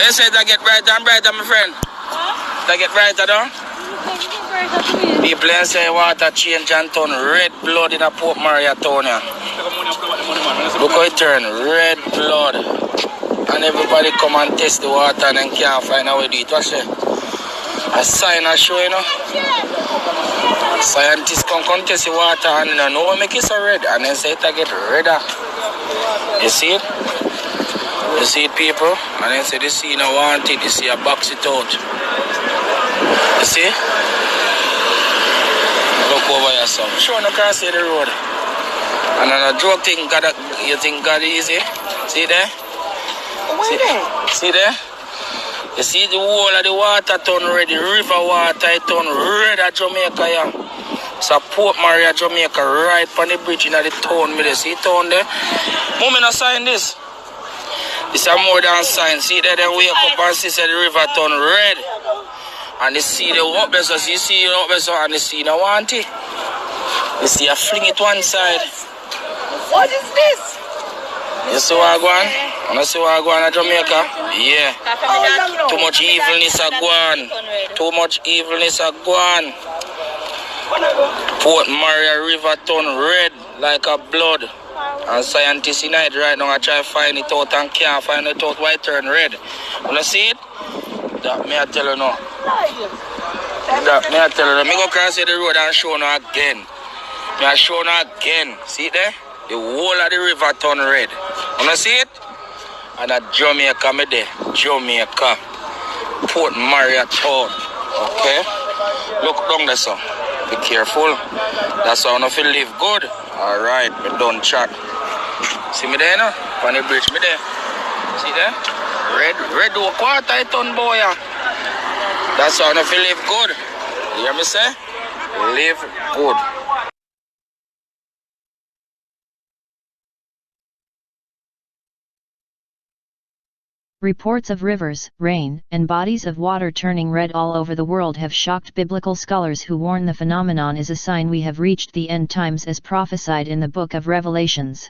But you said that get brighter and brighter, my friend. Huh? That get brighter, though? People say water change and turn red blood in a Port Maria town. Look how it turn red blood. And everybody come and test the water and then can't find a way to do it. Watch it. A sign I show, you know. Scientists come test the water and you know what make it so red. And then say it get redder. You see it? You see it, people? And then say this see you don't want it. You see a box it out. You see? Look over yourself. Sure, no can't see the road. And then a joke thing, God, you think God easy? See there? See there? You see the whole of the water turn red, the river water it turn red at Jamaica, yeah. So Port Maria, Jamaica, right on the bridge in the town, me see town there. Moment I sign this. It's a more than sign. See there, they wake up and see the river turn red. And they see the up there, so you see it up there, so and they see the want it. You see a fling it one side. What is this? You see what I go on? You see what I go on at Jamaica? Yeah. Too much evilness are gone. Too much evilness are gone. Port Maria River turn red like a blood. And scientists in it right now are trying to find it out and can't find it out why it turn red. You see it? That may I tell you now. That may I tell you now. Me go cross the road and show you again. Me I show you again. See it there? The whole of the river turn red. You see it? And at Jamaica me there. Jamaica. Port Maria town. Okay? Look down there, son. Be careful. That's how I feel live good. Alright, me done chat. See me there now? On the bridge me there. See there? Red oak water it on boy. That's how I feel live good. You hear me say? Live good. Reports of rivers, rain, and bodies of water turning red all over the world have shocked biblical scholars who warn the phenomenon is a sign we have reached the end times as prophesied in the book of Revelations.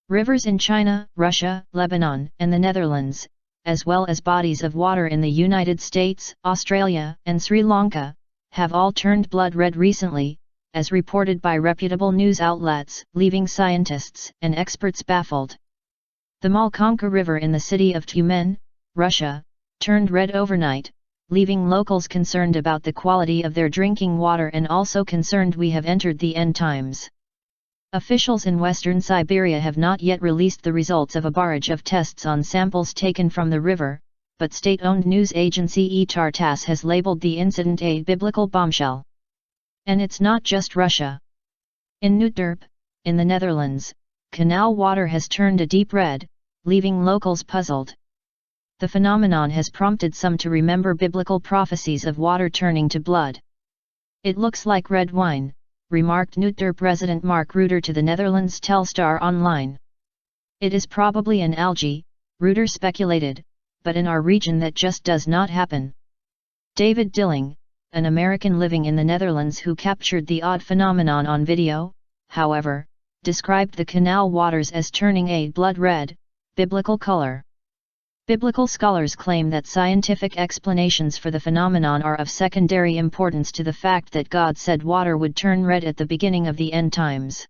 Rivers in China, Russia, Lebanon, and the Netherlands, as well as bodies of water in the United States, Australia, and Sri Lanka, have all turned blood red recently, as reported by reputable news outlets, leaving scientists and experts baffled. The Malkonka River in the city of Tyumen, Russia, turned red overnight, leaving locals concerned about the quality of their drinking water and also concerned we have entered the end times. Officials in western Siberia have not yet released the results of a barrage of tests on samples taken from the river, but state-owned news agency ETAR-TASS has labeled the incident a biblical bombshell. And it's not just Russia. In Nootdorp, in the Netherlands, canal water has turned a deep red, leaving locals puzzled. The phenomenon has prompted some to remember biblical prophecies of water turning to blood. It looks like red wine, remarked Nootdorp resident Mark Reuter to the Netherlands Telstar Online. It is probably an algae, Reuter speculated, but in our region that just does not happen. David Dilling, an American living in the Netherlands who captured the odd phenomenon on video, however, described the canal waters as turning a blood red, biblical color. Biblical scholars claim that scientific explanations for the phenomenon are of secondary importance to the fact that God said water would turn red at the beginning of the end times.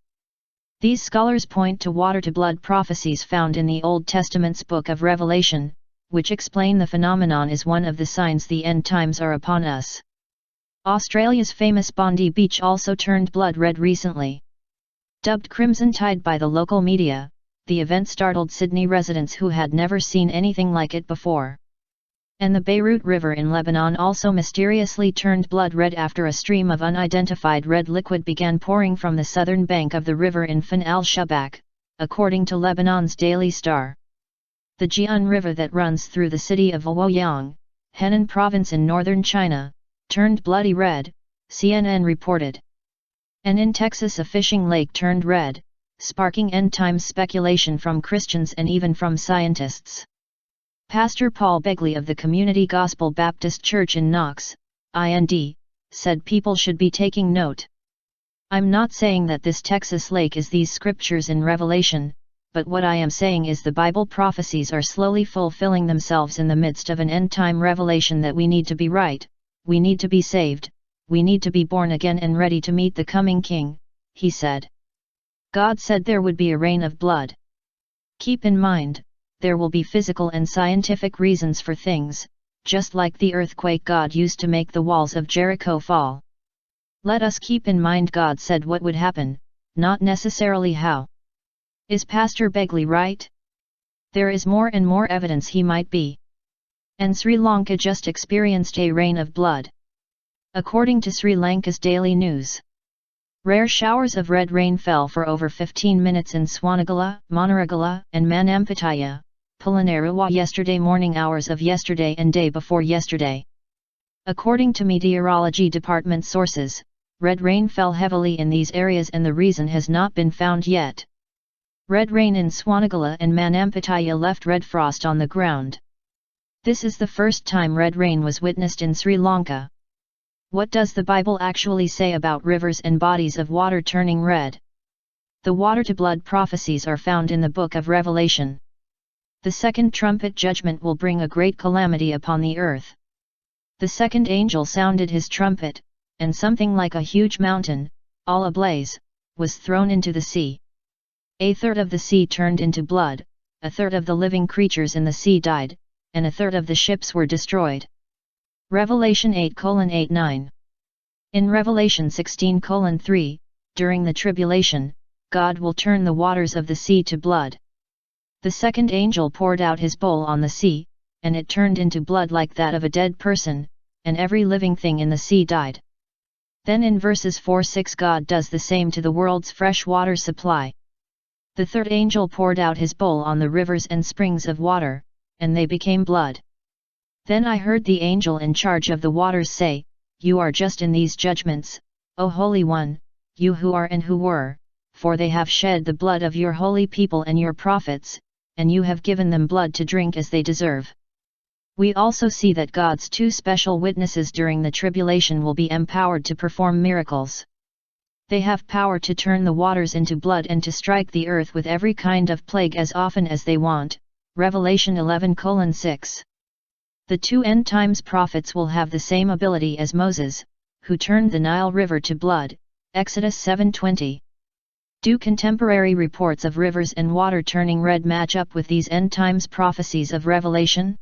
These scholars point to water-to-blood prophecies found in the Old Testament's book of Revelation, which explain the phenomenon as one of the signs the end times are upon us. Australia's famous Bondi Beach also turned blood red recently. Dubbed Crimson Tide by the local media, the event startled Sydney residents who had never seen anything like it before. And the Beirut River in Lebanon also mysteriously turned blood red after a stream of unidentified red liquid began pouring from the southern bank of the river in Fan al-Shubak, according to Lebanon's Daily Star. The Jian River that runs through the city of Luoyang, Henan province in northern China, turned bloody red, CNN reported. And in Texas a fishing lake turned red, sparking end-times speculation from Christians and even from scientists. Pastor Paul Begley of the Community Gospel Baptist Church in Knox, IND, said people should be taking note. I'm not saying that this Texas lake is these scriptures in Revelation, but what I am saying is the Bible prophecies are slowly fulfilling themselves in the midst of an end-time revelation that we need to be right, we need to be saved, we need to be born again and ready to meet the coming King, he said. God said there would be a rain of blood. Keep in mind, there will be physical and scientific reasons for things, just like the earthquake God used to make the walls of Jericho fall. Let us keep in mind God said what would happen, not necessarily how. Is Pastor Begley right? There is more and more evidence he might be. And Sri Lanka just experienced a rain of blood. According to Sri Lanka's Daily News, rare showers of red rain fell for over 15 minutes in Swanagala, Monaragala, and Manampataya, Polonnaruwa yesterday morning hours of yesterday and day before yesterday. According to Meteorology Department sources, red rain fell heavily in these areas and the reason has not been found yet. Red rain in Swanagala and Manampataya left red frost on the ground. This is the first time red rain was witnessed in Sri Lanka. What does the Bible actually say about rivers and bodies of water turning red? The water-to-blood prophecies are found in the book of Revelation. The second trumpet judgment will bring a great calamity upon the earth. The second angel sounded his trumpet, and something like a huge mountain, all ablaze, was thrown into the sea. A third of the sea turned into blood, a third of the living creatures in the sea died, and a third of the ships were destroyed. Revelation 8:8-9. In Revelation 16:3, during the tribulation, God will turn the waters of the sea to blood. The second angel poured out his bowl on the sea, and it turned into blood like that of a dead person, and every living thing in the sea died. Then in verses 4-6 God does the same to the world's fresh water supply. The third angel poured out his bowl on the rivers and springs of water, and they became blood. Then I heard the angel in charge of the waters say, "You are just in these judgments, O Holy One, you who are and who were, for they have shed the blood of your holy people and your prophets, and you have given them blood to drink as they deserve." We also see that God's two special witnesses during the tribulation will be empowered to perform miracles. They have power to turn the waters into blood and to strike the earth with every kind of plague as often as they want. Revelation 11:6. The two end times prophets will have the same ability as Moses, who turned the Nile River to blood, Exodus 7:20. Do contemporary reports of rivers and water turning red match up with these end times prophecies of Revelation?